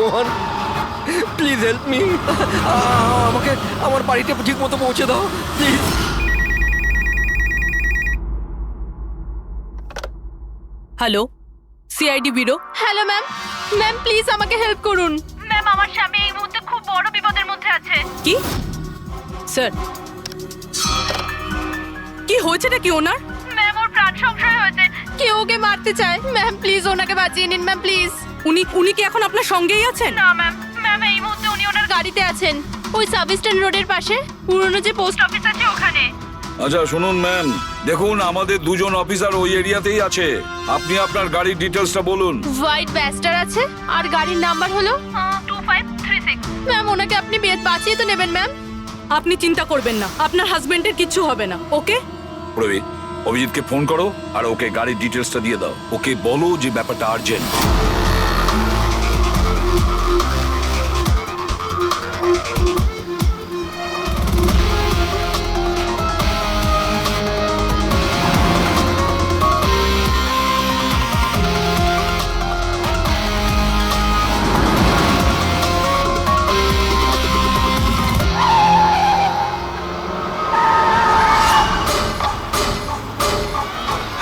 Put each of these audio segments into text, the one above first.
ভগবান, please help me. আমাকে আমার বাড়িতে ঠিক মতো পৌঁছে দাও please. Hello, CID bureau. Hello ma'am, ma'am please আমাকে হেল্প করুন। ম্যাম, আমার স্বামী এই মুহূর্তে খুব বড় বিপদের মধ্যে আছে। কি স্যার, কি হয়েছেটা কি ওনার? ম্যাম, ওর প্রাণ সংশয় হয়েছে। কেউ ওকে মারতে চায়। ম্যাম প্লিজ ওনাকে বাঁচিয়ে নিন ম্যাম প্লিজ। উনি কি এখন আপনার সঙ্গেই আছেন? না ম্যাম, ম্যাম এই মুহূর্তে উনি ওনার গাড়িতে আছেন ওই সাব স্ট্যান্ড রোডের পাশে, পুরনো যে পোস্ট অফিস আছে ওখানে। আচ্ছা শুনুন ম্যাম, দেখুন আমাদের দুজন অফিসার ওই এরিয়াতেই আছে। আপনি আপনার গাড়ির ডিটেলসটা বলুন। হোয়াইট ব্যাস্টার আছে আর গাড়ির নাম্বার হলো 2536। ম্যাম ওনাকে আপনি বাঁচিয়ে তো নেবেন ম্যাম। আপনি চিন্তা করবেন না, আপনার হাজবেন্ডের কিচ্ছু হবে না। ওকে? প্রবীর, অভিজিৎকে ফোন করো আর ওকে গাড়ির ডিটেলসটা দিয়ে দাও। ওকে বলো যে ব্যাপারটা আর্জেন্ট।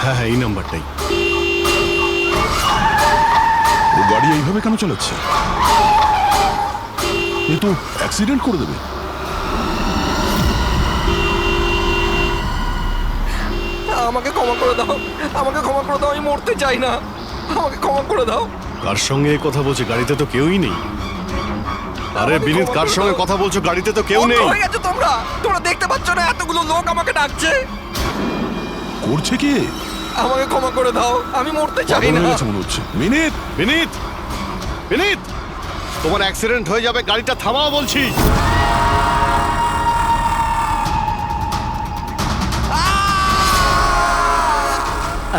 হ্যাঁ, এই নাম্বারটাই। ও গাড়ি এইভাবে কেন চালাচ্ছে? এ তো অ্যাক্সিডেন্ট করে দেবে। আমাকে ক্ষমা করে দাও, আমাকে ক্ষমা করে দাও, আমি মরতে চাই না, আমাকে ক্ষমা করে দাও। কার সঙ্গে কথা বলছে? গাড়িতে তো কেউই নেই। আরে বিনীত, কার সঙ্গে কথা বলছো? গাড়িতে তো কেউ নেই। অন্ধ হয়ে গেছো তোমরা, তোমরা দেখতে পাচ্ছ না এতগুলো লোক আমাকে ডাকছে? করছে কি? আমাকে ক্ষমা করে দাও, আমি মরতে চাই পাগল না। হয়ে গেছে মনে হচ্ছে। বিনীত, বিনীত, বিনীত, তোমার অ্যাক্সিডেন্ট হয়ে যাবে, গাড়িটা থামাও বলছি।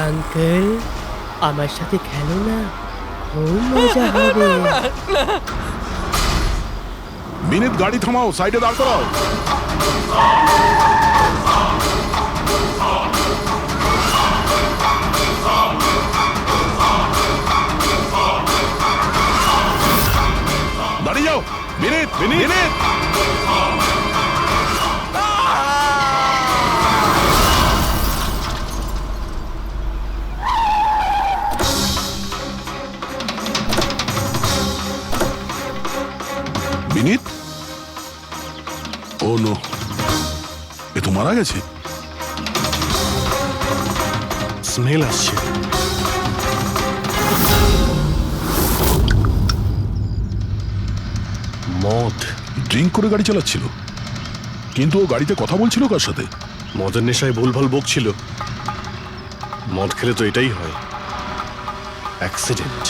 আঙ্কেল, আমার সাথে খেলো না, খুব মজা হবে। বিনীত, গাড়ি থামাও, সাইডে দাঁড় করাও। দাঁড়িয়ে যাও। বিনীত, বিনীত, বিনীত। বিনীত, ও নো, এ তো মারা গেছে। স্মেল আসছে। মদ। ড্রিঙ্ক করে গাড়ি চালাচ্ছিল, কিন্তু ও গাড়িতে কথা বলছিল কার সাথে? মদের নেশায় ভুলভাল বকছিল। মদ খেলে তো এটাই হয়, অ্যাক্সিডেন্ট।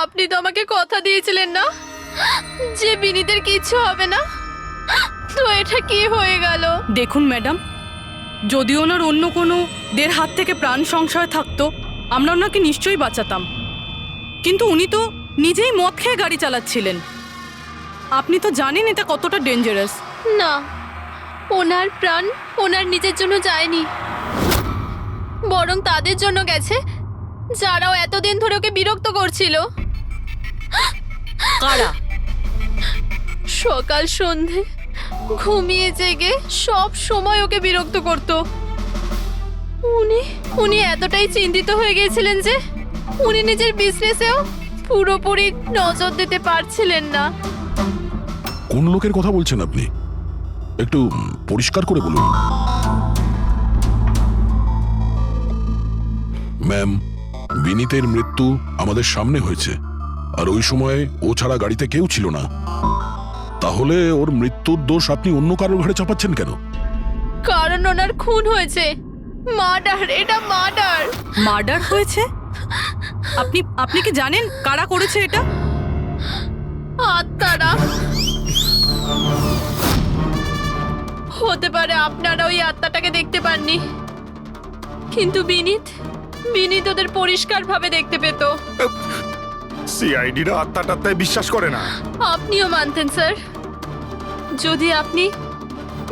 আপনি তো আমাকে কথা দিয়েছিলেন না যে বিনীতের কিছু হবে না, তো এটা কি হয়ে গেল? দেখুন ম্যাডাম, যদি ওনার অন্য কোনো দের হাত থেকে প্রাণ সংশয় থাকতো, আমরা ওনাকে নিশ্চয়ই বাঁচাতাম। কিন্তু উনি তো নিজেই মদ খেয়ে গাড়ি চালাচ্ছিলেন। আপনি তো জানেন এটা কতটা ডেঞ্জারাস। না, ওনার প্রাণ ওনার নিজের জন্য যায়নি, বরং তাদের জন্য গেছে যারাও এতদিন ধরে ওকে বিরক্ত করছিল। কারা? সকাল সন্ধে ঘুমিয়ে জেগে সব সময় ওকে বিরক্ত করত। উনি এতটাই চিন্তিত হয়ে গিয়েছিলেন যে উনি নিজের বিজনেসেও পুরোপুরি নজর দিতে পারছিলেন না। কোন লোকের কথা বলছেন আপনি? একটু পরিষ্কার করে বলুন। ম্যাম, বিনীতের মৃত্যু আমাদের সামনে হয়েছে, আর ওই সময় ও ছাড়া গাড়িতে কেউ ছিল না। তাহলে ওর মৃত্যুর দোষ আপনি অন্য কারোর ঘাড়ে চাপাচ্ছেন কেন? কারণ ওনার খুন হয়েছে। মার্ডার, এটা মার্ডার। মার্ডার হয়েছে? আপনি কি জানেন কারা করেছে এটা? আত্মারা। হতে পারে আপনারা ওই আত্মাটাকে দেখতে পাননি, কিন্তু বিনীত ওদের পরিষ্কারভাবে দেখতে পেত। সিআইডিরা আত্মাটাত্মায় বিশ্বাস করে না। আপনিও মানতেন স্যার, যদি আপনি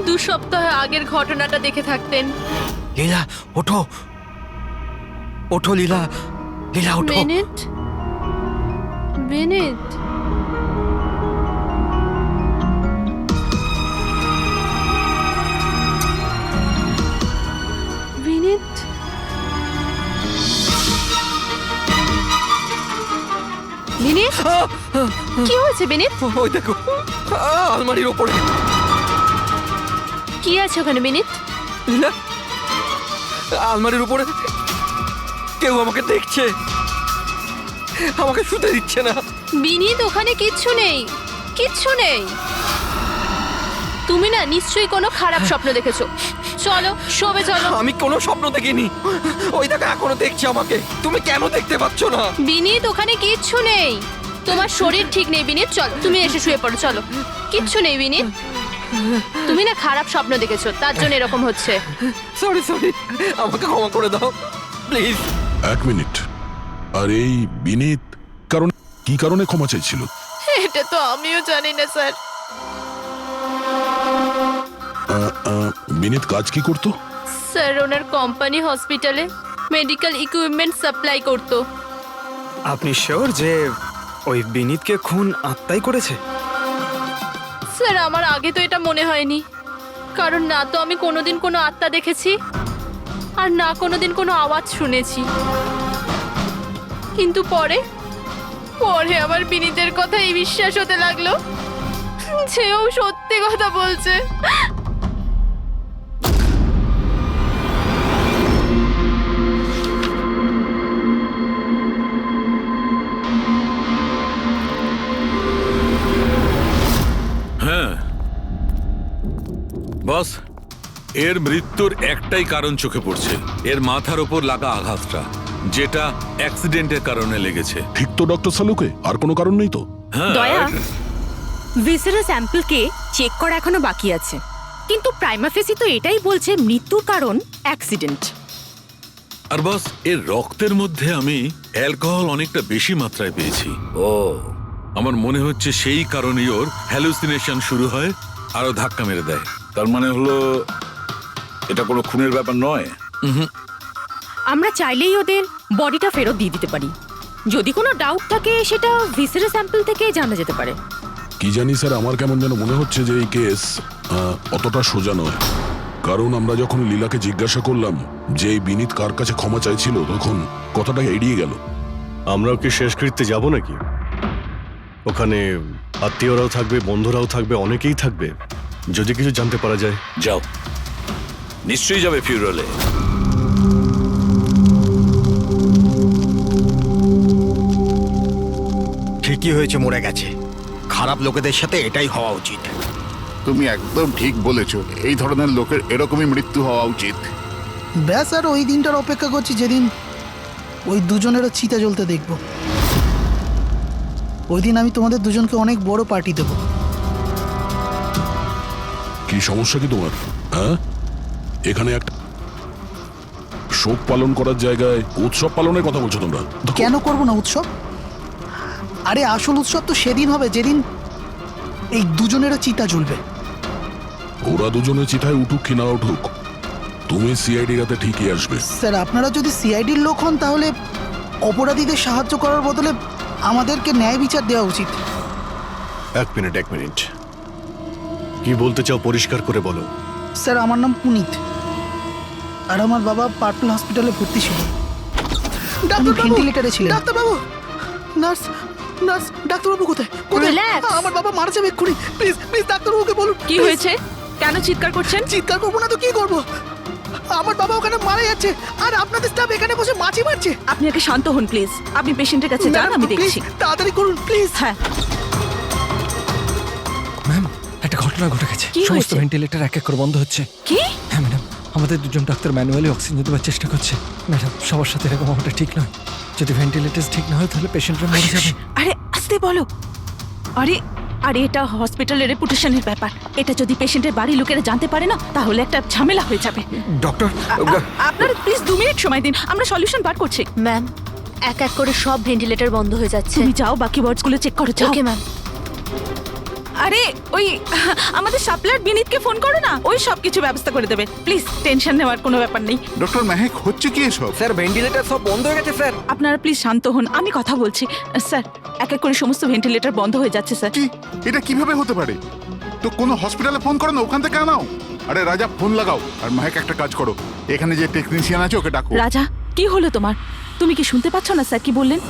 2 সপ্তাহ আগের ঘটনাটা দেখে থাকতেন। লীলা ওঠো, ওঠো লীলা, লীলা ওঠো। মিনিট, বিনীত, বিনীত, বিনীত, কি হয়েছে বিনীত? ওই দেখো আলমারির ওপরে। কি আছে ওখানে বিনীত? লীলা, আলমারির উপরে কেউ আমাকে দেখছে, আমাকে শুতে দিচ্ছে না। বিনীত, ওখানে কিচ্ছু নেই, কিচ্ছু নেই। তুমি না নিশ্চয়ই কোনো খারাপ স্বপ্ন দেখেছো। চলো শোবে চলো। আমি কোনো স্বপ্ন দেখিনি। ওই দেখো এখনো দেখছে আমাকে। তুমি কেন দেখতে পাচ্ছ না? বিনীত, ওখানে কিচ্ছু নেই। তোমার শরীর ঠিক নেই বিনীত, চলো তুমি এসে শুয়ে পড়ো, চলো। কিচ্ছু নেই বিনীত, তুমি না খারাপ স্বপ্ন দেখেছো, তার জন্য এরকম হচ্ছে। সরি সরি, আমাকে ক্ষমা করে দাও প্লিজ। 1 মিনিট। আর এই বিনীত কি কারণে ক্ষমা চাইছিল? এটা তো আমিও জানি না স্যার। বিনীত কাজ কি করতো? স্যার ওনার কোম্পানি হসপিটালে মেডিকেল ইকুইপমেন্ট সাপ্লাই করতো। আপনি শিওর যে ওই বিনীতকে খুন আত্মাই করেছে? স্যার আমার আগে তো এটা মনে হয়নি, কারণ না তো আমি কোনোদিন কোনো আত্মা দেখেছি আর না কোনোদিন কোনো আওয়াজ শুনেছি। কিন্তু পরে আমার বিনীতের কথাই বিশ্বাস হতে লাগলো যে ও সত্যি কথা বলছে। হ্যাঁ বস, এর মৃত্যুর একটাই কারণ চোখে পড়ছে, এর মাথার ওপর লাগা আঘাতটা, যেটা অ্যাক্সিডেন্টের কারণে লেগেছে। ঠিক তো ডক্টর সালুকে? আর কোনো কারণ নেই তো? হ্যাঁ, দয়া, ভিসারের স্যাম্পলকে চেক করা এখনো বাকি আছে, কিন্তু প্রাইমা ফেসি তো এটাই বলছে মৃত্যুর কারণ অ্যাক্সিডেন্ট। আর বস, এর রক্তের মধ্যে আমি অ্যালকোহল অনেকটা বেশি মাত্রায় পেয়েছি। ও, আমার মনে হচ্ছে সেই কারণেই ওর হ্যালুসিনেশন শুরু হয় আর ও ধাক্কা মেরে দেয়। তার মানে হলো এটা কোনো খুনের ব্যাপার নয়? আমরা চাইলেই ওদের বডিটা ফেরত দিয়ে দিতে পারি। যদি কোনো ডাউট থাকে সেটা ভিসারের স্যাম্পল থেকে জানা যেতে পারে। কি জানি স্যার, আমার কেমন যেন মনে হচ্ছে যে এই কেস অতটা সোজা নয়। কারণ আমরা যখন লীলাকে জিজ্ঞাসা করলাম যে এই বিনীত কার কাছে ক্ষমা চাইছিল, তখন কথাটা এড়িয়ে গেল। আমরাও কি শেষকৃত্যে যাব নাকি? ওখানে আত্মীয়রাও থাকবে, বন্ধুরাও থাকবে, অনেকেই থাকবে। যদি কিছু জানতে পারা যায়। যাও, নিশ্চয়ই যাবে ফিউরালে। ঠিকই হয়েছে, মরে গেছে। খারাপ লোকেদের সাথে এটাই হওয়া উচিত। তুমি একদম ঠিক বলেছ, এই ধরনের লোকের এরকমই মৃত্যু হওয়া উচিত। ব্যাস, আর ওই দিনটার অপেক্ষা করছি যেদিন ওই দুজনেরও চিতা জ্বলতে দেখব। ওই দিন আমি তোমাদের দুজনকে অনেক বড় পার্টি দেব। কি সমস্যা কি তোমার? হ্যাঁ, এখানে একটা শোক পালন করার জায়গায় উৎসব পালনের কথা বলছো তোমরা? কেন করব না উৎসব? আরে আসল উৎসব তো সেদিন হবে যেদিন এই দুজনেরও চিতা জ্বলবে। ওরা দুজনে চিতায় উঠুক কি না উঠুক, তুমি সিআইডি রাতে ঠিকই আসবে। স্যার, আপনারা যদি সিআইডির লোক হন তাহলে অপরাধীদের সাহায্য করার বদলে আমাদেরকে ন্যায় বিচার দেওয়া উচিত। 1 মিনিট। কি বলতে চাও পরিষ্কার করে বলো। স্যার, আমার নাম পুনিত, আর আমার বাবা পার্পল হসপিটালে ভর্তি ছিল। ভেন্টিলেটরে ছিলেন। ডাক্তারবাবু, নার্স, ডাক্তারবাবু কোথায়? Relax. আমার বাবা মারা যাবে এক্ষুনি। প্লিজ ডাক্তারবাবুকে বলুন। কি হয়েছে? কেন চিৎকার করছেন? চিৎকার করবো না তো কি করবো? আমার বাবা ওখানে মারা যাচ্ছে, আর আপনাদের স্টাফ এখানে বসে মাছি মারছে। আপনি আগে শান্ত হন প্লিজ। আপনি পেশেন্টের কাছে যান, আমি দেখছি। তাড়াতাড়ি করুন প্লিজ। হ্যাঁ, ম্যাম, একটা ঘটনা ঘটে গেছে। কি সমস্ত হয়েছে? ভেন্টিলেটর এক এক করে বন্ধ হচ্ছে। কি? হ্যাঁ ম্যাডাম, আমাদের দুজন ডাক্তার ম্যানুয়ালি অক্সিজেন দেওয়ার চেষ্টা করছে। ম্যাডাম, সবার সাথে এরকম হওয়াটা ঠিক নয়। যদি ভেন্টিলেটর ঠিক না হয় তাহলে পেশেন্টরা মরে যাবে। আরে আস্তে বলো। আরে এটা হসপিটালের রেপুটেশনের ব্যাপার। এটা যদি পেশেন্টের বাড়ির লোকেরা জানতে পারে না, তাহলে একটা ঝামেলা হয়ে যাবে। ডক্টর, আপনারা প্লিজ 2 মিনিট সময় দিন, আমরা সলিউশন বার করছি। ম্যাম, এক করে সব ভেন্টিলেটর বন্ধ হয়ে যাচ্ছে। তুমি যাও, বাকি ওয়ার্ডসগুলো চেক করো, যাও। Okay ma'am. আরে ওই আমাদের সাপ্লায়ার বিনীতকে ফোন করো না, ওই সব কিছু ব্যবস্থা করে দেবে। প্লিজ টেনশন নেওয়ার কোনো ব্যাপার নেই। ডক্টর মেহেক হচ্ছে কি এসব? স্যার ভেন্টিলেটর সব বন্ধ হয়ে গেছে স্যার। আপনারা প্লিজ শান্ত হন, আমি কথা বলছি। স্যার এক এক করে সমস্ত ভেন্টিলেটর বন্ধ হয়ে যাচ্ছে স্যার। কি এটা কিভাবে হতে পারে? তো কোনো হসপিটালে ফোন করো না, ওখান থেকে আনাও। আরে রাজা ফোন লাগাও, আর মেহেক একটা কাজ করো, এখানে যে টেকনিশিয়ান আছে ওকে ডাকো। রাজা কি হলো তোমার? তুমি কি শুনতে পাচ্ছ না স্যার কি বললেন?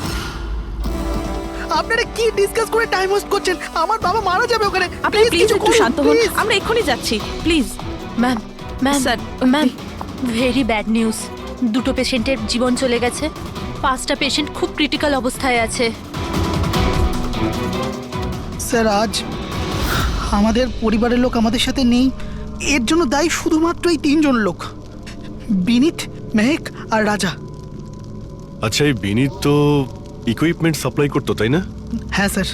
আপনারা কি ডিসকাস করে টাইম ওয়েস্ট করছেন? আমার বাবা মারা যাবে ওখানে। আপনি প্লিজ একটু শান্ত হন, আমরা এক্ষুনি যাচ্ছি please. Ma'am ma'am sir ma'am very bad news. দুটো পেশেন্টের জীবন চলে গেছে, 5টা পেশেন্ট খুব ক্রিটিক্যাল অবস্থায় আছে। স্যার আজ আমাদের পরিবারের লোক আমাদের সাথে নেই, এর জন্য দায়ী শুধুমাত্র এই 3 জন লোক, বিনীত, মেহেক আর রাজা। আচ্ছা, এই বিনীত তো ইকুইপমেন্ট সাপ্লাই করতো, তাই না? হ্যাঁ স্যার।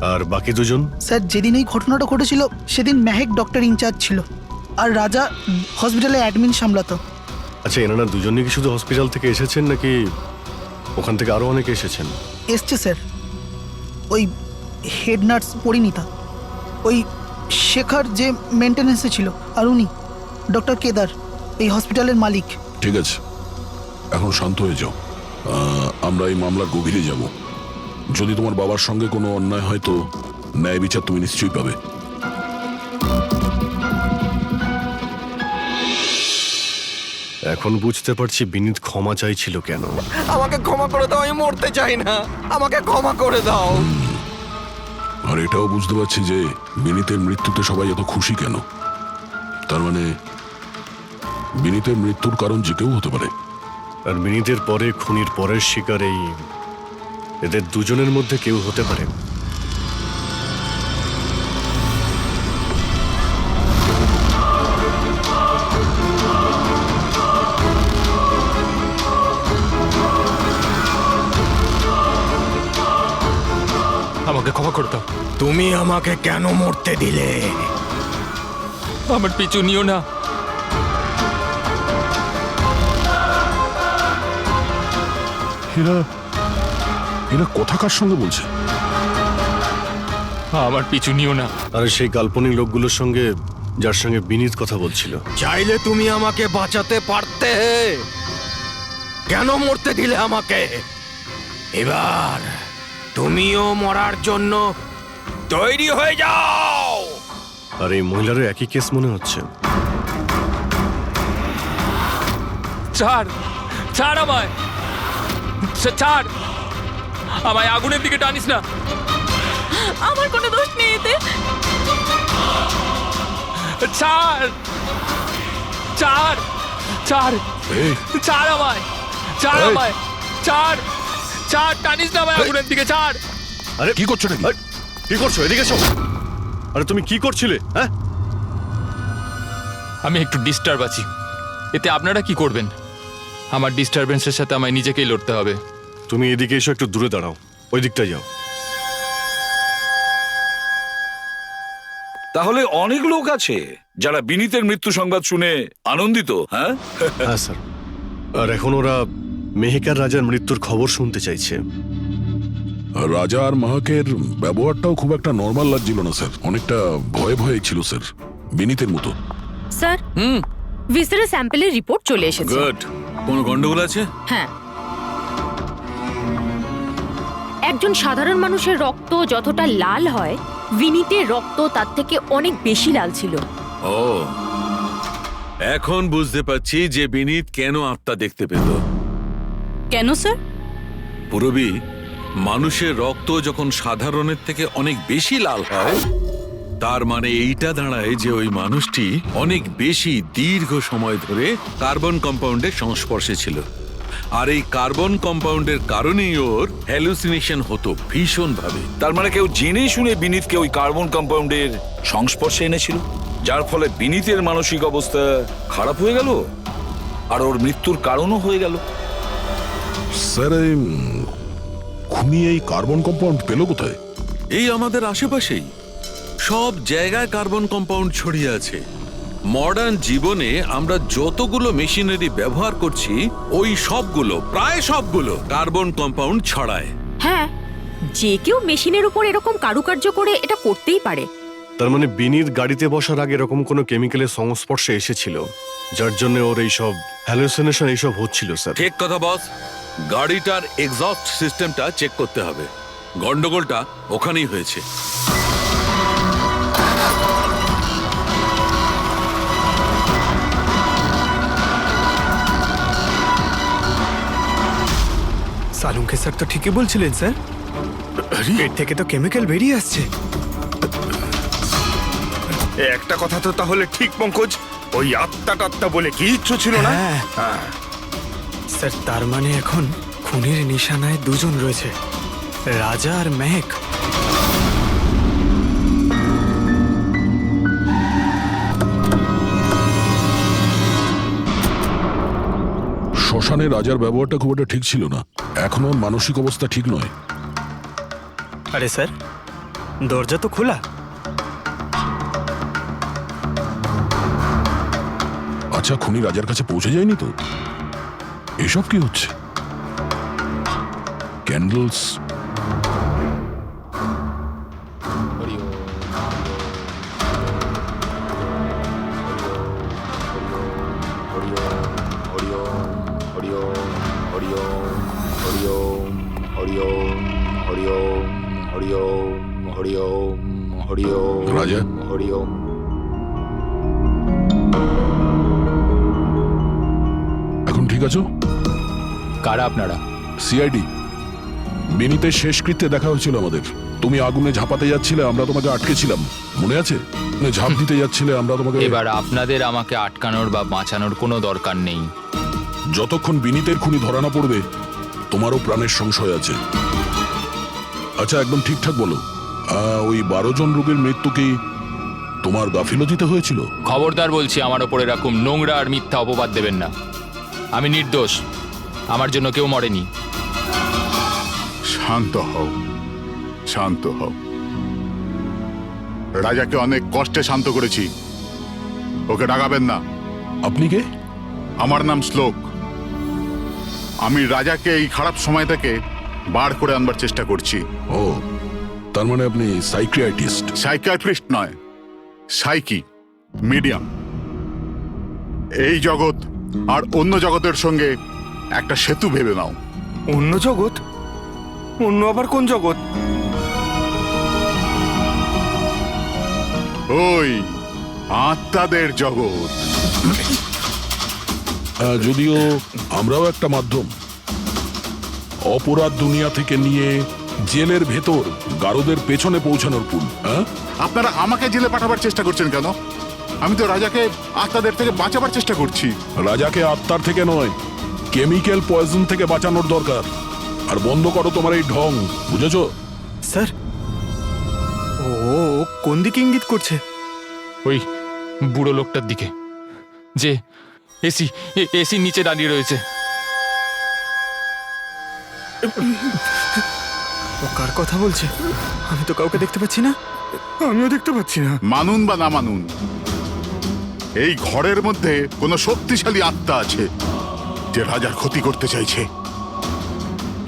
আর বাকি দুজন? স্যার যেদিন এই ঘটনাটা ঘটেছিল সেদিন মেহেক ডক্টর ইনচার্জ ছিল, আর রাজা হসপিটালে অ্যাডমিন সামলাতো। আচ্ছা, এনারা দুজনই কি শুধু হসপিটাল থেকে এসেছেন নাকি ওখান থেকে আরো অনেকে এসেছেন? এসছে স্যার, ওই হেড নার্স পরিণীতা, ওই শেখর যে মেনটেন্যান্সে ছিল, আর উনি ডক্টর কেদার, এই হসপিটালের মালিক। ঠিক আছে, এখন শান্ত হয়ে যাও। আমরা এই মামলার গভীরে যাব। যদি তোমার বাবার সঙ্গে কোনো অন্যায় হয় তো ন্যায় বিচার তুমি নিশ্চয়ই পাবে। এখন বুঝতে পারছি বিনীত ক্ষমা চাইছিল কেন। আমাকে ক্ষমা করে দাও, আমি মরতে চাই না, আমাকে ক্ষমা করে দাও। আর এটাও বুঝতে পারছি যে বিনীতের মৃত্যুতে সবাই এত খুশি কেন। তার মানে বিনীতের মৃত্যুর কারণ যে কেউ হতে পারে। আর বিনীতের পরে খুনির পরের শিকার এই এদের দুজনের মধ্যে কেউ হতে পারে। আমাকে ক্ষমা করে দাও। তুমি আমাকে কেন মরতে দিলে? আমার পিছু নিও না। এরা কথা কার সঙ্গে বলছে? আমার পিছু নিও না। আর সেই কাল্পনিক লোকগুলোর সঙ্গে যার সঙ্গে বিনীত কথা বলছিল। চাইলে তুমি আমাকে বাঁচাতে পারতে, কেন মরতে দিলে আমাকে? এবার তুমিও মরার জন্য তৈরি হয়ে যাও। আর এই মহিলারও একই কেস মনে হচ্ছে। ছাড়, ছাড় আমায়, ছাড় আমায়, আগুনের দিকে টানিস না। আমার কোনো দোষ নেই এতে। ছাড়, ছাড়, ছাড়, এই, ছাড় আমায়, ছাড় এই। আমায়, ছাড়, ছাড়, টানিস না আমায় আগুনের দিকে, ছাড়। আরে কি করছো নাকি? কি করছো? এদিকে এসো। আরে তুমি কি করছিলে? হ্যাঁ, আমি একটু ডিস্টার্ব আছি, এতে আপনারা কি করবেন? আমার ডিস্টারবেন্সের সাথে আমায় নিজেকেই লড়তে হবে। তুমি এদিকে এসো, একটু দূরে দাঁড়াও, ওই দিকটায় যাও। তাহলে অনেক লোক আছে যারা বিনীতের মৃত্যু সংবাদ শুনে আনন্দিত। হ্যাঁ হ্যাঁ স্যার। আর এখন ওরা মেহেকার রাজার মৃত্যুর খবর শুনতে চাইছে। রাজা আর মাহাকের ব্যবহারটাও খুব একটা নর্মাল লাগছিল না স্যার, অনেকটা ভয়ে ভয়ে ছিল স্যার, বিনীতের মতো। স্যার ভিসারের স্যাম্পলের রিপোর্ট চলে এসেছে। গুড। কোনো গন্ডগোল আছে? হ্যাঁ, একজন সাধারণ মানুষের রক্ত যতটা লাল হয়, বিনীতের রক্ত তার থেকে অনেক বেশি লাল ছিল। ও, এখন বুঝতে পারছি যে বিনীত কেন আত্মা দেখতে পেল। কেন স্যার? পুরবী, মানুষের রক্ত যখন সাধারণের থেকে অনেক বেশি লাল হয়, তার মানে এইটা দাঁড়ায় যে ওই মানুষটি অনেক বেশি দীর্ঘ সময় ধরে কার্বন কম্পাউন্ডের সংস্পর্শে ছিল। আর এই কার্বন কম্পাউন্ডের কারণেই ওর হ্যালুসিনেশন হতো ভীষণ ভাবে। তার মানে কেউ জেনে শুনে বিনীতকে ওই কার্বন কম্পাউন্ডের সংস্পর্শে এনেছিল, যার ফলে বিনীতের মানসিক অবস্থা খারাপ হয়ে গেল আর ওর মৃত্যুর কারণও হয়ে গেল। স্যার, এই খুনি এই কার্বন কম্পাউন্ড পেল কোথায়? এই আমাদের আশেপাশেই সব জায়গায় কার্বন কম্পাউন্ড ছড়িয়ে আছে। মডার্ন জীবনে আমরা যতগুলো মেশিনারি ব্যবহার করছি, ওই সবগুলো, প্রায় সবগুলো কার্বন কম্পাউন্ড ছড়ায়। হ্যাঁ, যে কেউ মেশিনের উপর এরকম কারুকার্য করে এটা করতেই পারে, তার মানে বিনির গাড়িতে বসার আগে এরকম কোনো কেমিক্যালের সংস্পর্শে এসেছিল, যার জন্য ওর এইসব হ্যালুসিনেশন এইসব হচ্ছিল স্যার। ঠিক কথা বস, গাড়িটার এক্সস্ট সিস্টেমটা চেক করতে হবে। গন্ডগোলটা ওখানেই হয়েছে। সালুঙ্কে স্যার তো ঠিকই বলছিলেন স্যার, পেট থেকে তো কেমিক্যাল বেরিয়ে আসছে। একটা কথা তো তাহলে ঠিক পঙ্কজ, ওই আত্মা টাত্মা বলে কিচ্ছু ছিল না। হ্যাঁ স্যার, তার মানে এখন খুনের নিশানায় দুজন রয়েছে, রাজা আর মেহেক। শ্মশানে রাজার ব্যবহারটা খুব একটা ঠিক ছিল না, এখনো ওর মানসিক অবস্থা ঠিক নয়। আরে স্যার, দরজা তো খোলা। আচ্ছা, খুনি রাজার কাছে পৌঁছে যায়নি তো? এসব কি হচ্ছে? ক্যান্ডেলস, রাজা এখন ঠিক আছো? কারা আপনারা? সিআইডি। বিনীতের শেষকৃত্যে দেখা হয়েছিল আমাদের। তুমি আগুনে ঝাঁপাতে যাচ্ছিলে, আমরা তোমাকে আটকেছিলাম, মনে আছে? ঝাঁপ দিতে যাচ্ছিলে, আমরা তোমাকে। এবার আপনাদের আমাকে আটকানোর বা বাঁচানোর কোনো দরকার নেই। যতক্ষণ বিনীতের খুনি ধরা না পড়বে তোমারও প্রাণের সংশয় আছে। আচ্ছা, একদম ঠিকঠাক বলো, ওই 12 জন রোগীর মৃত্যু কি তোমার গাফিলতিতে হয়েছিল? খবরদার বলছি, আমার ওপর এরকম নোংরা আর মিথ্যা অপবাদ দেবেন না। আমি নির্দোষ, আমার জন্য কেউ মরেনি। শান্ত হও, শান্ত হও। রাজাকে অনেক কষ্টে শান্ত করেছি, ওকে ডাকাবেন না। আপনি কে? আমার নাম শ্লোক। আমি রাজাকে এই খারাপ সময় থেকে বার করে আনবার চেষ্টা করছি। ও, তার মানে আপনি সাইকিয়াট্রিস্ট? সাইকিয়াট্রিস্ট নয়, সাইকি, মিডিয়াম। এই জগৎ আর অন্য জগতের সঙ্গে একটা সেতু ভেবে নাও। অন্য জগৎ? অন্য আবার কোন জগৎ? ওই আত্মাদের জগৎ। যদিও আমরাও একটা মাধ্যম, অপরাধ দুনিয়া থেকে নিয়ে জেলের ভেতর গারদের পেছনে পৌঁছানোর পুল। আপনারা আমাকে জেলে পাঠাবার চেষ্টা করছেন কেন? আমি তো রাজাকে আত্মাদের থেকে বাঁচাবার চেষ্টা করছি। রাজাকে আত্মার থেকে নয়, কেমিক্যাল পয়জন থেকে বাঁচানোর দরকার। আর বন্ধ করো তোমার এই ঢং, বুঝেছো? স্যার, ও কোন দিকে ইঙ্গিত করছে? ওই বুড়ো লোকটার দিকে, যে এসির নিচে দাঁড়িয়ে রয়েছে। ও কার কথা বলছে? আমি তো কাউকে দেখতে পাচ্ছি না। আমিও দেখতে পাচ্ছি না। মানুন বা না মানুন, এই ঘরের মধ্যে কোনো শক্তিশালী আত্মা আছে যে রাজার ক্ষতি করতে চাইছে।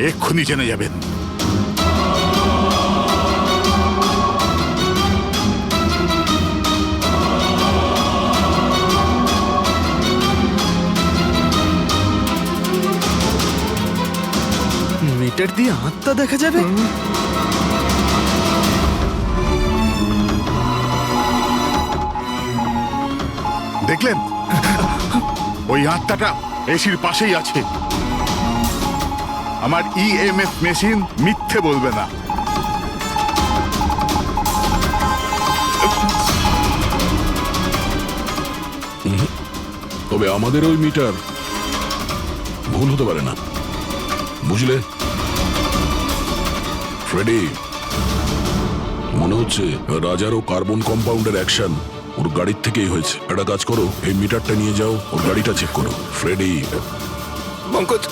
এক্ষুনি জেনে যাবেন। মিটার দিয়ে আত্মা দেখা যাবে? দেখলেন, ওই আত্মাটা এসির পাশেই আছে। আমার ইএমএফ মেশিন মিথ্যে বলবে না। তবে আমাদের ওই মিটার ভুল হতে পারে না, বুঝলে? ফ্রেডি, মনে হচ্ছে রাজার ও কার্বন কম্পাউন্ডের অ্যাকশন ওর গাড়ির থেকেই হয়েছে। একটা কাজ করো, এই মিটারটা নিয়ে যাও, ওর গাড়িটা চেক করো। ফ্রেডি। পঙ্কজ,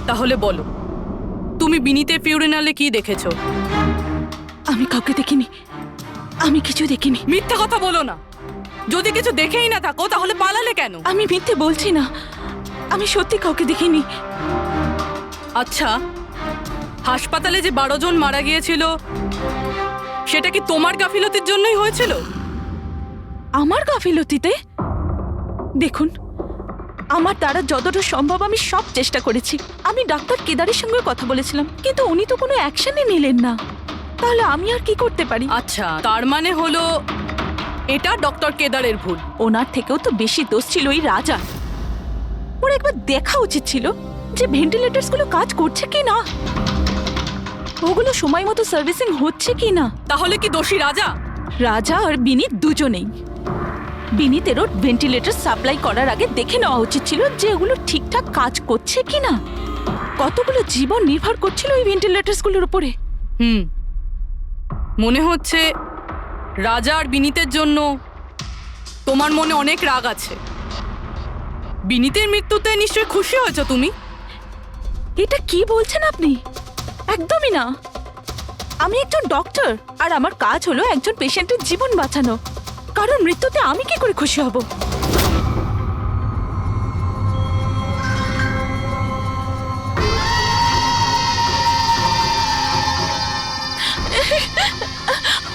তাহলে বলো, তুমি বিনীতের ফিউরিনালে কি দেখেছো? আমি কাউকে দেখিনি, আমি কিছু দেখিনি। মিথ্যা কথা বলো না। যদি কিছু দেখেই না থাকো তাহলে পালালে কেন? আমি মিথ্যে বলছি না, আমি সত্যি কাউকে দেখিনি। আচ্ছা, হাসপাতালে যে 12 জন মারা গিয়েছিল সেটা কি তোমার গাফিলতির জন্যই হয়েছিল? আমার গাফিলতিতে? দেখুন, আমার দ্বারা যতটা সম্ভব আমি সব চেষ্টা করেছি। আমি ডাক্তার কেদারের সঙ্গে কথা বলেছিলাম, কিন্তু উনি তো কোনো অ্যাকশনই নিলেন না। তাহলে আমি আর কি করতে পারি? আচ্ছা, তার মানে হলো এটা ডক্টর কেদারের ভুল। ওনার থেকেও তো বেশি দোষ ছিল ওই রাজা। ওর একবার দেখা উচিত ছিল যে ভেন্টিলেটরসগুলো কাজ করছে কি না, ওগুলো সময় মতো সার্ভিসিং হচ্ছে কি না। তাহলে কি দোষী রাজা? রাজা আর বিনীত দুজনেই। বিনীতেরও ভেন্টিলেটর সাপ্লাই করার আগে দেখে নেওয়া উচিত ছিল যে ওগুলো ঠিকঠাক কাজ করছে কি না। কতগুলো জীবন নির্ভর করছিল ওই ভেন্টিলেটরসগুলোর উপরে। মনে হচ্ছে রাজা আর বিনীতের জন্য তোমার মনে অনেক রাগ আছে। বিনীতের মৃত্যুতে নিশ্চয়ই খুশি হয়েছো তুমি? এটা কি বলছেন আপনি? একদমই না। আমি একজন ডক্টর, আর আমার কাজ হলো একজন পেশেন্টের জীবন বাঁচানো। কারণ মৃত্যুতে আমি কি করে খুশি হব?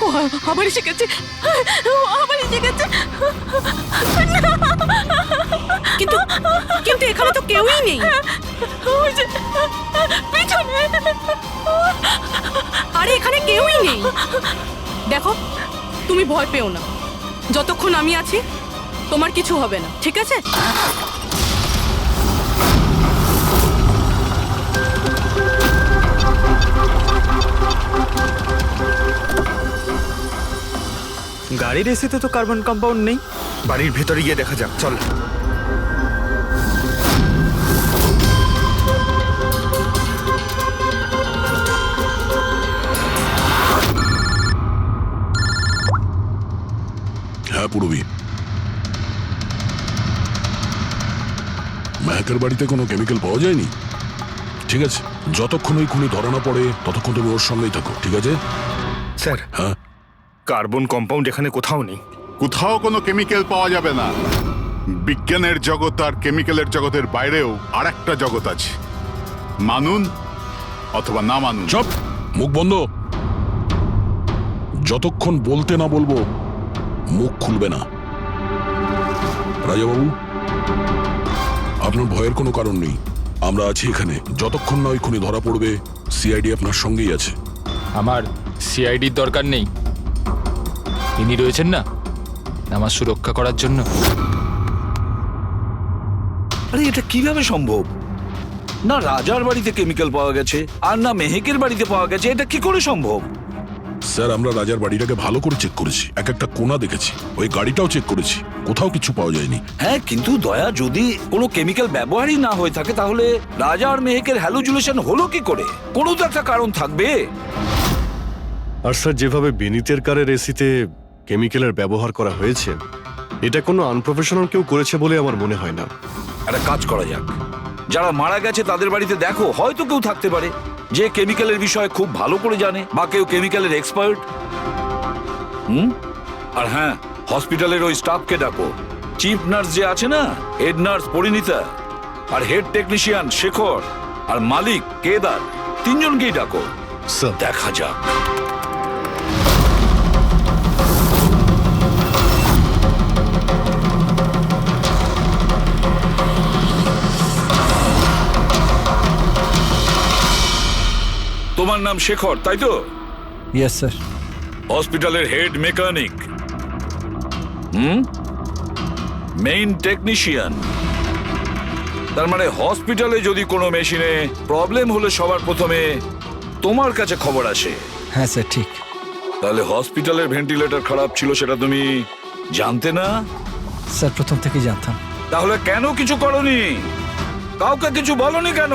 ও আবার এসে গেছে, আবার এসে গেছে। কিন্তু কিন্তু এখানে তো কেউই নেই। পিছনে। আরে এখানে কেউই নেই। দেখো, তুমি ভয় পেও না। যতক্ষণ আমি আছি তোমার কিছু হবে না, ঠিক আছে? গাড়ির এসিতে তো কার্বন কম্পাউন্ড নেই। বাড়ির ভেতরে গিয়ে দেখা যাক, চল। হ্যাঁ পূরবী, মেহেকের বাড়িতে কোনো কেমিক্যাল পাওয়া যায়নি? ঠিক আছে, যতক্ষণ ওই খুনি ধরা না পড়ে ততক্ষণ তুমি ওর সঙ্গেই থাকো, ঠিক আছে? স্যার, হ্যাঁ, কার্বন কম্পাউন্ড এখানে কোথাও নেই। কোথাও কোনো কেমিক্যাল পাওয়া যাবে না। বিজ্ঞানের জগৎ আর কেমিক্যালের জগতের বাইরেও আর একটা জগৎ আছে, মানুন অথবা না মানুন। চুপ, মুখ বন্ধ। যতক্ষণ বলতে না বলবো মুখ খুলবে না। রাজাবাবু, আপনার ভয়ের কোনো কারণ নেই, আমরা আছি এখানে। যতক্ষণ না ওই খুনি ধরা পড়বে সিআইডি আপনার সঙ্গেই আছে। আমার সিআইডির দরকার নেই। ইনি রয়েছেন না আমার সুরক্ষা করার জন্য। আরে এটা কিভাবে সম্ভব? না রাজার বাড়িতে কেমিক্যাল পাওয়া গেছে আর না মেহেকের বাড়িতে পাওয়া গেছে, এটা কি করে সম্ভব? স্যার, আমরা রাজার বাড়িটাকে ভালো করে চেক করেছি, এক একটা কোণা দেখেছি, ওই গাড়িটাও চেক করেছি, কোথাও কিছু পাওয়া যায়নি। হ্যাঁ, কিন্তু দয়া, যদি কোনো কেমিক্যাল ব্যবহারই না হয়ে থাকে তাহলে রাজা আর মেহেকের হ্যালুজিনেশন হলো কি করে? কোনো তো একটা কারণ থাকবে। আর স্যার, যেভাবে বিনীতের কারের এসিতে কেমিক্যালের ব্যবহার করা হয়েছে, এটা কোনো আনপ্রফেশনাল কেউ করেছে বলে আমার মনে হয় না। একটা কাজ করা যাক, যারা মারা গেছে তাদের বাড়িতে দেখো, হয়তো কেউ থাকতে পারে যে কেমিক্যালের বিষয়ে খুব ভালো করে জানে, বা কেউ কেমিক্যালের এক্সপার্ট। আর হ্যাঁ, হসপিটালের ওই স্টাফকে ডাকো। চিফ নার্স যে আছে না, হেড নার্স পরিণীতা, আর হেড টেকনিশিয়ান শেখর, আর মালিক কেদার, তিনজনকেই ডাকো। দেখা যাক। তোমার নাম শেখর, তাই তো? Yes sir. হসপিটালের হেড মেকানিক, মেইন টেকনিশিয়ান। তার মানে হসপিটালে যদি কোনো মেশিনে প্রবলেম হলে সবার প্রথমে তোমার কাছে খবর আসে। হ্যাঁ স্যার, ঠিক। তাহলে হসপিটালের ভেন্টিলেটর খারাপ ছিল সেটা তুমি জানতে না? স্যার, প্রথম থেকেই জানতাম। তাহলে কেন কিছু করনি? কাউকে কিছু বলনি কেন?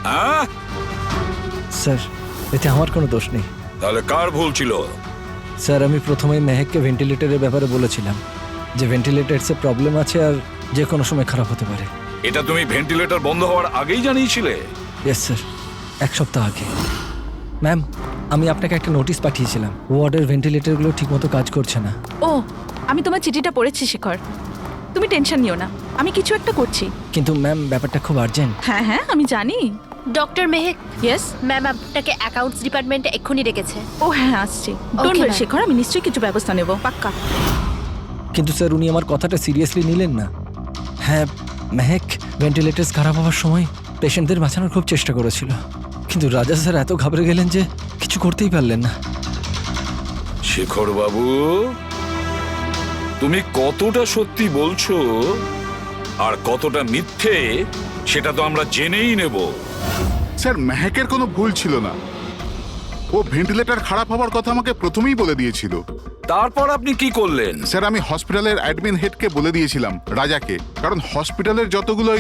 হ্যাঁ স্যার, এতে আমার কোনো দোষ নেই। তাহলে কার ভুল ছিল? স্যার, আমি প্রথমেই মেহেককে ভেন্টিলেটরের ব্যাপারে বলেছিলাম যে ভেন্টিলেটরসে প্রবলেম আছে আর যে কোনো সময় খারাপ হতে পারে। এটা তুমি ভেন্টিলেটর বন্ধ হওয়ার আগেই জানিয়েছিলে? ইয়েস স্যার, 1 সপ্তাহ আগে। ম্যাম, আমি আপনাকে একটা নোটিশ পাঠিয়েছিলাম, ওয়ার্ডের ভেন্টিলেটরগুলো ঠিকমতো কাজ করছে না। ও, আমি তোমার চিঠিটা পড়েছি শেখর, তুমি টেনশন নিও না, আমি কিছু একটা করছি। কিন্তু ম্যাম, ব্যাপারটা খুব আর্জেন্ট। হ্যাঁ হ্যাঁ, আমি জানি, ডক্টর মেহেক, ইয়েস ম্যাম আপনাকে অ্যাকাউন্টস ডিপার্টমেন্টে এক্ষুনি ডেকেছে। ও হ্যাঁ আসছি। ডোন্ট ওয়ারি শেখর, আমি নিশ্চয়ই কিছু ব্যবস্থা নেব, পাক্কা। কিন্তু স্যার উনি আমার কথাটা সিরিয়াসলি নিলেন না। হ্যাঁ, মেহেক ভেন্টিলেটার্স খারাপ হওয়ার সময় পেশেন্টদের বাঁচানোর খুব চেষ্টা করেছিল, কিন্তু রাজা স্যার এত ঘাবড়ে গেলেন যে কিছু করতেই পারলেন না। শেখর বাবু, তুমি কতটা সত্যি বলছো আর কতটা মিথ্যে সেটা তো আমরা জেনেই নেব। স্যার মেহেকের কোনো ভুল ছিল না, ও ভেন্টিলেটর খারাপ হওয়ার কথা আমাকে প্রথমেই বলে দিয়েছিল। তারপর আপনি কি করলেন? স্যার আমি হসপিটালের অ্যাডমিন হেডকে বলে দিয়েছিলাম, রাজাকে, কারণ হসপিটালের যতগুলো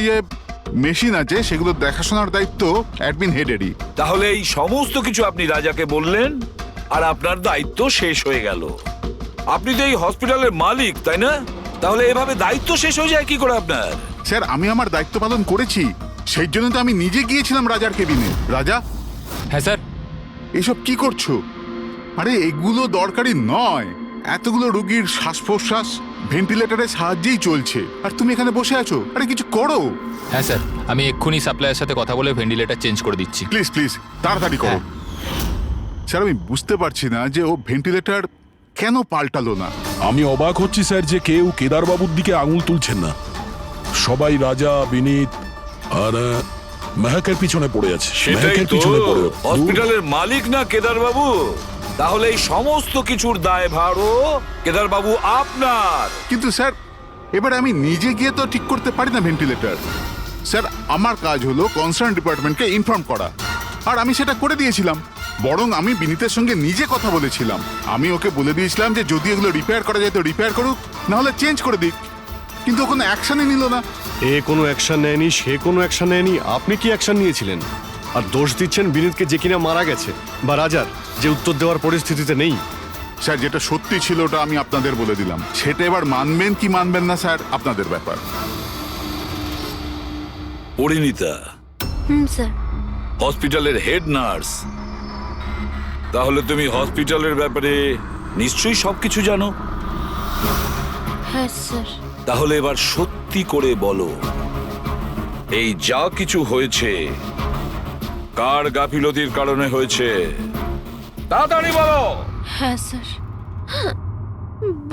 মেশিন আছে সেগুলো দেখাশোনার দায়িত্ব অ্যাডমিন হেডেরই। তাহলে এই সমস্ত কিছু আপনি রাজাকে বললেন আর আপনার দায়িত্ব শেষ হয়ে গেল। আপনি তো এই হসপিটালের মালিক, তাই না? তাহলে এভাবে দায়িত্ব শেষ হয়ে যায় কি করে আপনার? স্যার আমি আমার দায়িত্ব পালন করেছি, সেই জন্য তো আমি নিজে গিয়েছিলাম রাজার কেবিনে। রাজা। হ্যাঁ স্যার। এসব কি করছো? আরে এগুলো দরকারি নয়, এতগুলো রোগীর শ্বাস প্রশ্বাস ভেন্টিলেটরের সাহায্যেই চলছে, আর তুমি এখানে বসে আছো। আরে কিছু করো। হ্যাঁ স্যার, আমি এক্ষুনি সাপ্লাইয়ের সাথে কথা বলে ভেন্টিলেটর চেঞ্জ করে দিচ্ছি। প্লিজ প্লিজ তাড়াতাড়ি করো। স্যার আমি বুঝতে পারছি না যে ও ভেন্টিলেটর কেন পাল্টালো না। আমি অবাক হচ্ছি স্যার যে কেউ কেদারবাবুর দিকে আঙুল তুলছেন না। সবাই রাজা, বিনীত আর মেহেকের পিছনে পড়ে আছে। সেটাই তো, হসপিটালের মালিক না কেদার বাবু? তাহলে এই সমস্ত কিছুর দায়ভারও কেদার বাবু আপনার। কিন্তু স্যার এবার আমি নিজে গিয়ে তো ঠিক করতে পারি না ভেন্টিলেটর। স্যার আমার কাজ হলো কনসার্ন ডিপার্টমেন্টকে ইনফর্ম করা, আর আমি সেটা করে দিয়েছিলাম। বরং আমি বিনীতের সঙ্গে নিজে কথা বলেছিলাম। আমি ওকে বলে দিয়েছিলাম যে যদি এগুলো রিপেয়ার করা যায় তো রিপেয়ার করুক, না হলে চেঞ্জ করে দিক, কিন্তু কোনো অ্যাকশনই নিল না। এ কোনো অ্যাকশন নেয়নি, সে কোনো অ্যাকশন নেয়নি, আপনি কি অ্যাকশন নিয়েছিলেন? আর দোষ দিচ্ছেন বিনীতকে, যে কিনা মারা গেছে, বা রাজার, যে উত্তর দেওয়ার পরিস্থিতিতে নেই। স্যার যেটা সত্যি ছিল ওটা আমি আপনাদের বলে দিলাম, সেটা এবার মানবেন কি মানবেন না স্যার আপনাদের ব্যাপার। পরিণীতা স্যার। হসপিটালের হেড নার্স, তাহলে তুমি হসপিটালের ব্যাপারে নিশ্চয়ই সবকিছু জানো। হ্যাঁ স্যার। তাহলে এবার সত্যি করে বলো, এই যা কিছু হয়েছে কার গাফিলতির কারণে হয়েছে? তাড়াতাড়ি বলো। হ্যাঁ স্যার,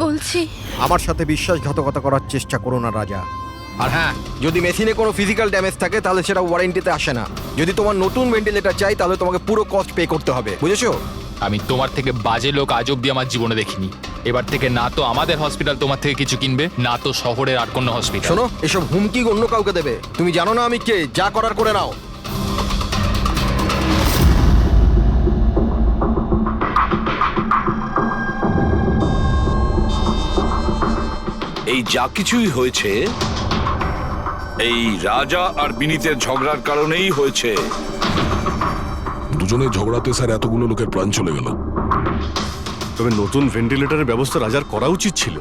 বলছি। আমার সাথে বিশ্বাসঘাতকতা করার চেষ্টা করো না রাজা। আর হ্যাঁ, যদি মেশিনে কোনো ফিজিক্যাল ড্যামেজ থাকে তাহলে সেটা ওয়ারেন্টিতে আসে না। যদি তোমার নতুন ভেন্টিলেটর চাই তাহলে তোমাকে পুরো কস্ট পে করতে হবে, বুঝেছো? আমি তোমার থেকে বাজে লোক আজ অব্দি আমার জীবনে দেখিনি। এবার থেকে না তো আমাদের হসপিটাল তোমার থেকে কিছু কিনবে, না তো শহরের আর কোনো হসপিটাল। শোনো, এসব হুমকি অন্য কাউকে দেবে। তুমি জানো না আমি কে, যা করার করে নাও। এই যা কিছুই হয়েছে এই রাজা আর বিনীতের ঝগড়ার কারণেই হয়েছে। দুজনের ঝগড়াতে স্যার এতগুলো লোকের প্রাণ চলে গেল। তবে নতুন ভেন্টিলেটরের ব্যবস্থা রাজার করা উচিত ছিল।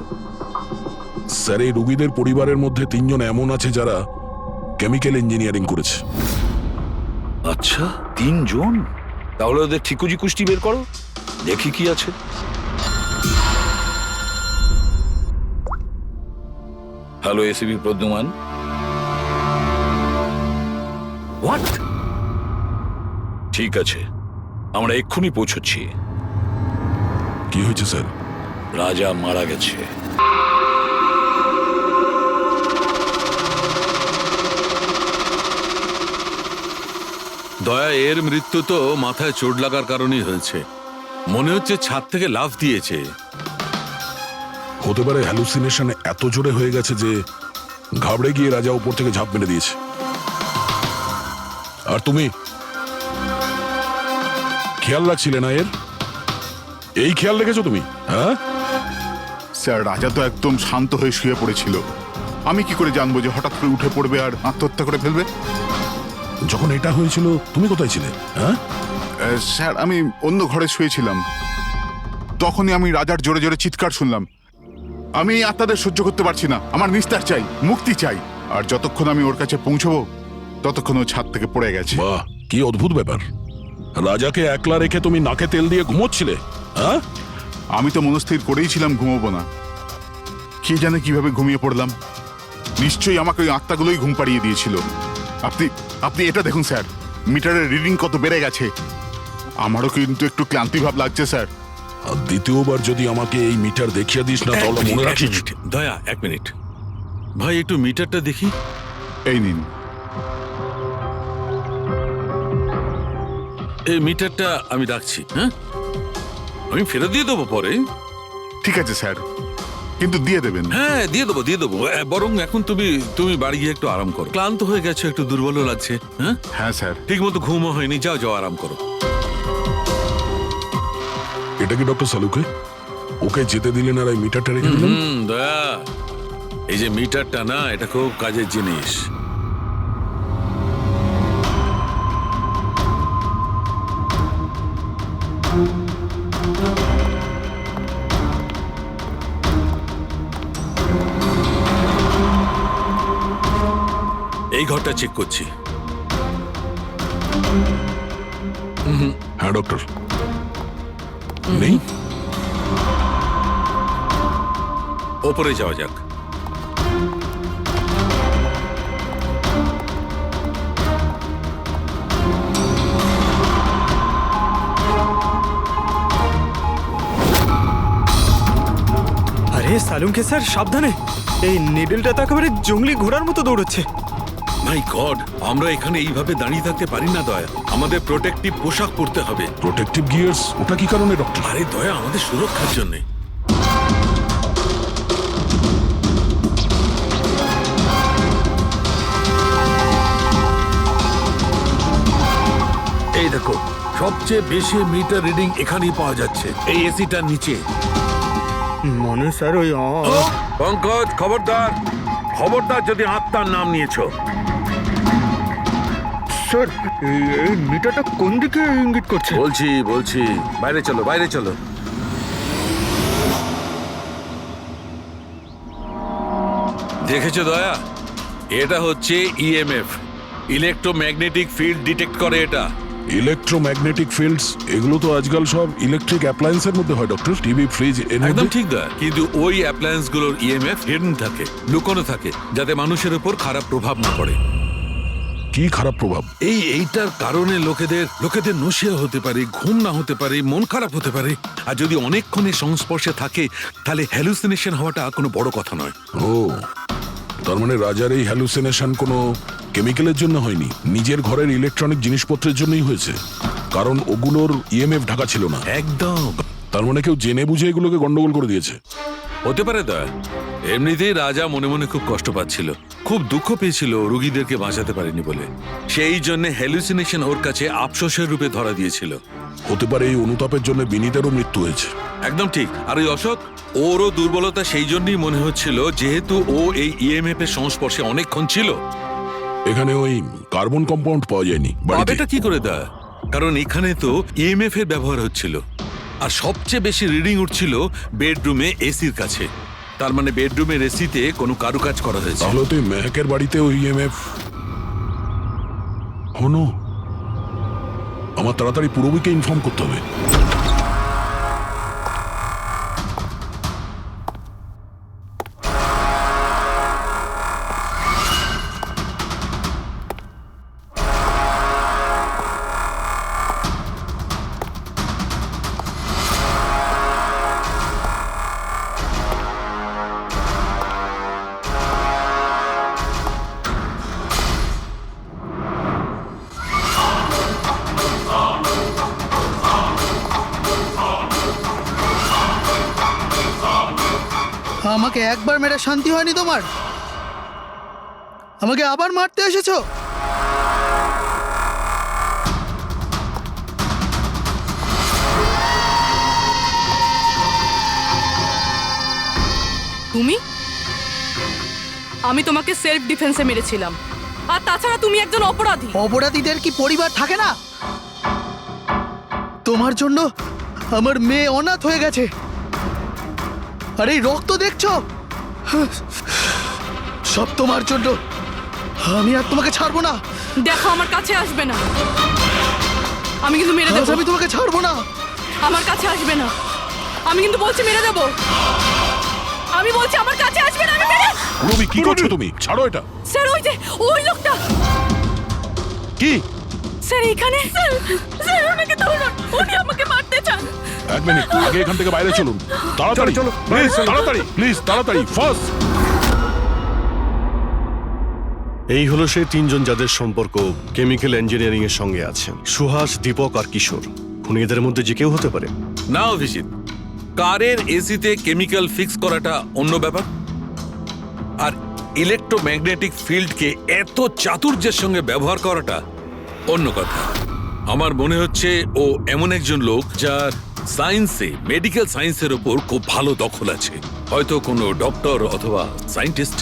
স্যার এই রোগীদের পরিবারের মধ্যে 3 জন এমন আছে যারা কেমিক্যাল ইঞ্জিনিয়ারিং করেছে। আচ্ছা, 3 জন? তাহলে ওদের ঠিকুজি কুষ্টি বের করো, দেখি কি আছে। Hello ACP Pradyuman. হোয়াট? ঠিক আছে, আমরা এক্ষুনি পৌঁছচ্ছি। কি হয়েছে স্যার? রাজা মারা গেছে। দয়া, এর মৃত্যু তো মাথায় চোট লাগার কারণেই হয়েছে। মনে হচ্ছে ছাদ থেকে লাফ দিয়েছে। হতে পারে হ্যালুসিনেশন এত জোরে হয়ে গেছে যে ঘাবড়ে গিয়ে রাজা উপর থেকে ঝাঁপ মেরে দিয়েছে। আর তুমি খেয়াল রাখছিলে না এর? এই খেয়াল রেখেছো তুমি? হ্যাঁ স্যার রাজা তো একদম শান্ত হয়ে শুয়ে পড়েছিল। আমি কি করে জানবো যে হঠাৎ করে উঠে পড়বে আর আত্মহত্যা করে ফেলবে? যখন এটা হয়েছিল তুমি কোথায় ছিলে? হ্যাঁ স্যার আমি অন্য ঘরে শুয়েছিলাম, তখনই আমি রাজার জোরে জোরে চিৎকার শুনলাম। আমি আত্মাদের সহ্য করতে পারছি না, আমার নিস্তার চাই, মুক্তি চাই। আর যতক্ষণ আমি ওর কাছে পৌঁছবো ততক্ষণ ও ছাদ থেকে পড়ে গেছে। বাহ, কি অদ্ভুত ব্যাপার। রাজাকে একলা রেখে তুমি নাকে তেল দিয়ে ঘুমোচ্ছিলে? হ্যাঁ আমি তো মনস্থির করেই ছিলাম ঘুমোবো না, কে জানে কিভাবে ঘুমিয়ে পড়লাম। নিশ্চয়ই আমাকে ওই আত্মাগুলোই ঘুম পাড়িয়ে দিয়েছিল। আপনি আপনি এটা দেখুন স্যার, মিটারের রিডিং কত বেড়ে গেছে। আমারও কিন্তু একটু ক্লান্তি ভাব লাগছে স্যার। আর দ্বিতীয়বার যদি আমাকে এই মিটার দেখিয়ে দিস না তাহলে মনে রাখিস। দয়া, 1 মিনিট ভাই, একটু মিটারটা দেখি। এই নিন। এই মিটারটা আমি রাখছি। হ্যাঁ, আমি ফেরত দিয়ে দেবো পরে। ঠিক আছে স্যার, কিন্তু দিয়ে দেবেন। হ্যাঁ, দিয়ে দেবো। বরং এখন তুমি বাড়ি গিয়ে একটু আরাম করো। ক্লান্ত হয়ে গেছো, একটু দুর্বলও লাগছে। হ্যাঁ হ্যাঁ স্যার। ঠিক মতো ঘুমও হয়নি। যাও আরাম করো। এটা কি ডক্টর সালুকে? ওকে যেতে দিলেন আর এই মিটারটা রেখে দিলেন? দয়া, এই যে মিটারটা না, এটা খুব কাজের জিনিস। এই ঘরটা চেক করছি। হ্যাঁ ডক্টর, নেই। ওপরে যাওয়া যাক। আরে সালুঙ্কে স্যার, সাবধানে। এই নিডলটা তো একেবারে জঙ্গলি ঘোড়ার মতো দৌড়চ্ছে। মাই গড, আমরা এখানে এইভাবে দাঁড়িয়ে থাকতে পারি না দয়া। আমাদের প্রোটেক্টিভ পোশাক পরতে হবে। Protective gears? ওটা কি কারণে ডক্টর? আরে দয়া, আমাদের সুরক্ষার জন্য। এই দেখো, সবচেয়ে বেশি মিটার রিডিং এখানেই পাওয়া যাচ্ছে, এই এসিটার নিচে। মনে স্যার ওই পঙ্কজ, খবরদার যদি আত্মার নাম নিয়েছো। স্যার, এই মিটারটা কোন দিকে ইঙ্গিত করছে? বলছি, বাইরে চলো। দেখেছো দয়া, এটা হচ্ছে ইএমএফ, ইলেকট্রোম্যাগনেটিক ফিল্ড ডিটেক্ট করে এটা। ইলেকট্রোম্যাগনেটিক ফিল্ডস, এগুলো তো আজকাল সব ইলেকট্রিক অ্যাপ্লায়েন্সের মধ্যে হয় ডক্টর। টিভি, ফ্রিজ, একদম ঠিক দয়া, কিন্তু ওই অ্যাপ্লায়েন্স গুলোর ইএমএফ হিডেন থাকে, লুকোনো থাকে, যাতে মানুষের উপর খারাপ প্রভাব না পড়ে। কি খারাপ প্রভাব? এইটার কারণে লোকেদের নশিয়া হতে পারে, ঘুম না হতে পারে, মন খারাপ হতে পারে। আর যদি অনেকক্ষণে সংস্পর্শে থাকে তাহলে হ্যালুসিনেশন হওয়াটা কোনো বড় কথা নয়। ও, তার মানে রাজার এই হ্যালুসিনেশন কোনো কেমিক্যালের জন্য হয়নি, নিজের ঘরের ইলেকট্রনিক জিনিসপত্রের জন্যই হয়েছে, কারণ ওগুলোর ইএমএফ ঢাকা ছিল না। একদম। তার মানে কেউ জেনে বুঝে এগুলোকে গন্ডগোল করে দিয়েছে। হতে পারে দয়া। এমনিতেই রাজা মনে মনে খুব কষ্ট পাচ্ছিল, খুব দুঃখ পেয়েছিল রোগীদেরকে বাঁচাতে পারেনি বলে। সেই জন্য হ্যালুসিনেশন ওর কাছে আফসোসের রূপে ধরা দিয়েছিল। হতে পারে এই অনুতাপের জন্য বিনীতেরও মৃত্যু হয়েছে। একদম ঠিক। আর ওই অশোক, ওরও দুর্বলতা সেই জন্যই মনে হচ্ছিল, যেহেতু ও এই ইএমএফ এর সংস্পর্শে অনেকক্ষণ ছিল। এখানে ওই কার্বন কম্পাউন্ড পাওয়া যায়নি। এটা কি করে দয়া? কারণ এখানে তো ইএমএফ এর ব্যবহার হচ্ছিল, আর সবচেয়ে বেশি রিডিং উঠছিল বেডরুমে এসির কাছে। তার মানে বেডরুমের এসিতে কোনো কারুকাজ করা হয়েছে। তাহলে তুই মেহকের বাড়িতে ওই ইএমএফ হনো। আমার তাড়াতাড়ি পূরবীকে ইনফর্ম করতে হবে। আমাকে একবার মেরে শান্তি হয়নি তোমার? আমাকে আবার মারতে এসেছো? তুমি? আমি তোমাকে সেলফ ডিফেন্সে মেরেছিলাম, আর তাছাড়া তুমি একজন অপরাধী। অপরাধীদের কি পরিবার থাকে না? তোমার জন্য আমার মেয়ে অনাথ হয়ে গেছে, আর এই রক্ত দেখছো, সব তোমার জন্য। আমি আর তোমাকে ছাড়বো না। দেখো, আমার কাছে আসবে না, আমি কিন্তু মেরে দেবো। আমি তোমাকে ছাড়বো না। আমার কাছে আসবে না, আমি কিন্তু বলছি মেরে দেবো। আমি বলছি আমার কাছে আসবে না, আমি মেরে। পূরবী, কি করছো তুমি? ছাড়ো এটা। স্যার, ওই যে ওই লোকটা। কি? স্যার এখানে স্যার ওনাকে ধরুন, উনি আমাকে মারতে চান। এক মিনিট, আগে এখান থেকে বাইরে চলুন। তাড়াতাড়ি চলো, প্লিজ তাড়াতাড়ি, প্লিজ তাড়াতাড়ি, ফার্স্ট। এই হলো সেই তিনজন যাদের সম্পর্ক কেমিক্যাল ইঞ্জিনিয়ারিং এর সঙ্গে আছে, সুহাস, দীপক আর কিশোর। খুনি এদের মধ্যে যে কেউ হতে পারে। না অভিজিৎ, কারের এসিতে কেমিক্যাল ফিক্স করাটা অন্য ব্যাপার, আর ইলেকট্রোম্যাগনেটিক ফিল্ডকে এত চাতুর্যের সঙ্গে ব্যবহার করাটা অন্য কথা। আমার মনে হচ্ছে ও এমন একজন লোক যার সায়েন্সে, মেডিকেল সায়েন্সের ওপর খুব ভালো দখল আছে, হয়তো কোনো ডক্টর অথবা সায়েন্টিস্ট।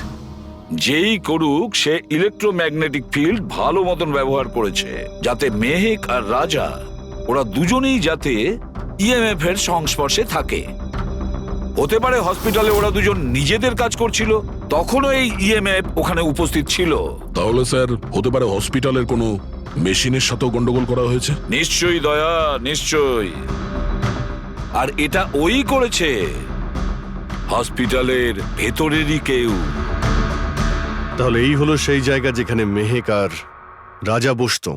যেই করুক, সে ইলেকট্রোম্যাগনেটিক ফিল্ড ভালো মতন ব্যবহার করেছে, যাতে মেহেক আর রাজা ওরা দুজনেই যাতে ইএমএফ এর সংস্পর্শে থাকে। হতে পারে হসপিটালে ওরা দুজন নিজেদের কাজ করছিল, তখনও এই ইএমএফ ওখানে উপস্থিত ছিল। তাহলে স্যার হতে পারে হসপিটালের কোনো মেশিনের সাথেও গন্ডগোল করা হয়েছে। নিশ্চয়ই দয়া, নিশ্চয়ই। আর এটা ওই করেছে, হসপিটালের ভেতরেরই কেউ। তাহলে এই হলো সেই জায়গা যেখানে মেহেক আর রাজা বসতো।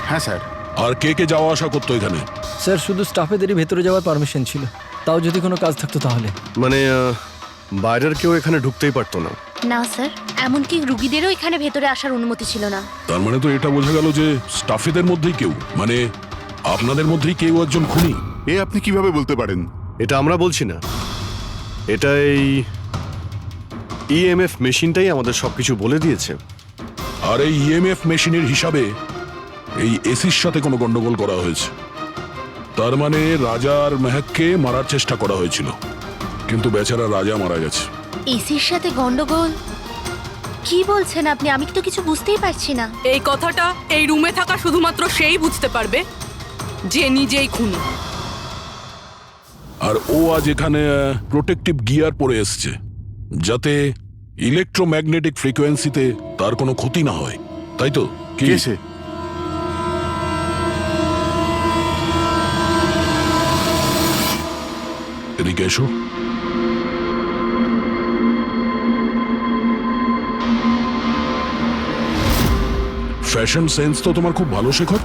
হ্যাঁ স্যার। আর কে কে যাওয়া আসা করতো এখানে? স্যার শুধু স্টাফেদেরই ভেতরে যাওয়ার পারমিশন ছিল, তাও যদি কোনো কাজ থাকতো তাহলে। মানে বাইরের কেউ এখানে ঢুকতেই পারতো না? না স্যার, এমনকি রুগীদেরও এখানে ভেতরে আসার অনুমতি ছিল না। তার মানে তো এটা বোঝা গেল যে স্টাফেদের মধ্যেই কেউ, মানে আপনাদের মধ্যেই কেউ একজন খুনি। এ আপনি কিভাবে বলতে পারেন? এটা আমরা বলছি না, এটা এই ইএমএফ মেশিনটাই আমাদের সবকিছু বলে দিয়েছে। আর এই ইএমএফ মেশিনের হিসাবে এই এসির সাথে কোনো গন্ডগোল করা হয়েছে। তার মানে রাজা আর মেহেককে মারার চেষ্টা করা হয়েছিল, কিন্তু বেচারা রাজা মারা গেছে। এসির সাথে গন্ডগোল? কি বলছেন আপনি? আমি তো কিছু বুঝতেই পারছি না। এই কথাটা এই রুমে থাকা শুধুমাত্র সেই বুঝতে পারবে যে নিজেই খুনি। আর ও আজ এখানে প্রোটেক্টিভ গিয়ার পরে এসছে, যাতে ইলেকট্রোম্যাগনেটিক ফ্রিকোয়েন্সিতে তার কোনো ক্ষতি না হয়, তাই তো? কি সে? এদিকে এসো। ফ্যাশন সেন্স তো তোমার খুব ভালো, শেখর।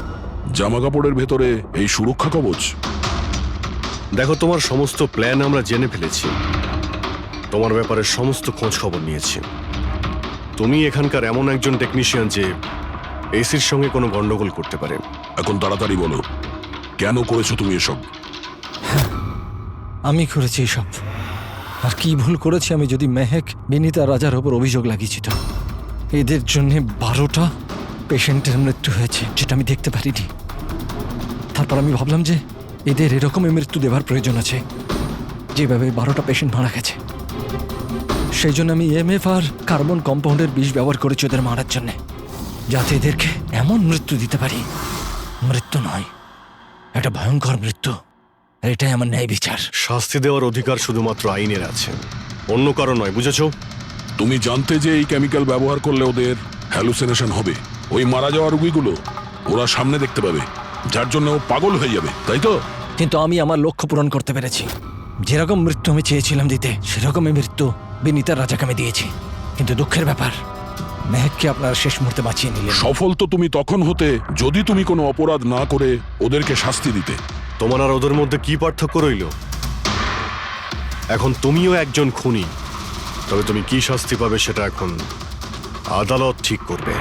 জামা কাপড়ের ভেতরে এই সুরক্ষা কবচ। দেখো, তোমার সমস্ত প্ল্যান আমরা জেনে ফেলেছি, তোমার ব্যাপারে সমস্ত খোঁজ খবর নিয়েছি। তুমি এখানকার এমন একজন টেকনিশিয়ান যে এসির সঙ্গে কোনো গন্ডগোল করতে পারে। এখন তাড়াতাড়ি বলো, কেন করেছো তুমি এসব? আমি করেছি এসব। আর কি ভুল করেছি আমি যদি মেহেক, বিনীতা, রাজার ওপর অভিযোগ লাগিয়েছি। তো এদের জন্য 12টা পেশেন্টের মৃত্যু হয়েছে, যেটা আমি দেখতে পারিনি। তারপর আমি ভাবলাম যে এদের এরকমই মৃত্যু দেওয়ার প্রয়োজন আছে, যেভাবে 12টা পেশেন্ট মারা গেছে। সেই জন্য আমি ইএমএফ আর কার্বন কম্পাউন্ডের বিষ ব্যবহার করেছি ওদের মারার জন্যে, যাতে এদেরকে এমন মৃত্যু দিতে পারি, মৃত্যু নয়, একটা ভয়ঙ্কর মৃত্যু। আর এটাই আমার ন্যায় বিচার। শাস্তি দেওয়ার অধিকার শুধুমাত্র আইনের আছে, অন্য কারো নয়, বুঝেছো? তুমি জানতে যে এই কেমিক্যাল ব্যবহার করলে ওদের হ্যালুসিনেশন হবে, ওই মারা যাওয়া রোগীগুলো ওরা সামনে দেখতে পাবে, যার জন্য ও পাগল হয়ে যাবে, তাই তো? কিন্তু আমি আমার লক্ষ্য পূরণ করতে পেরেছি। যেরকম মৃত্যু আমি চেয়েছিলাম দিতে, সেরকমই মৃত্যু বিনীতা, রাজাকে আমি দিয়েছি। কিন্তু দুঃখের ব্যাপার, মেহেককে আপনারা শেষ মুহূর্তে বাঁচিয়ে নিলেন। সফল তো তুমি তখন হতে যদি তুমি কোনো অপরাধ না করে ওদেরকে শাস্তি দিতে। তোমার আর ওদের মধ্যে কি পার্থক্য রইল? এখন তুমিও একজন খুনি, তবে তুমি কি শাস্তি পাবে সেটা এখন আদালত ঠিক করবে।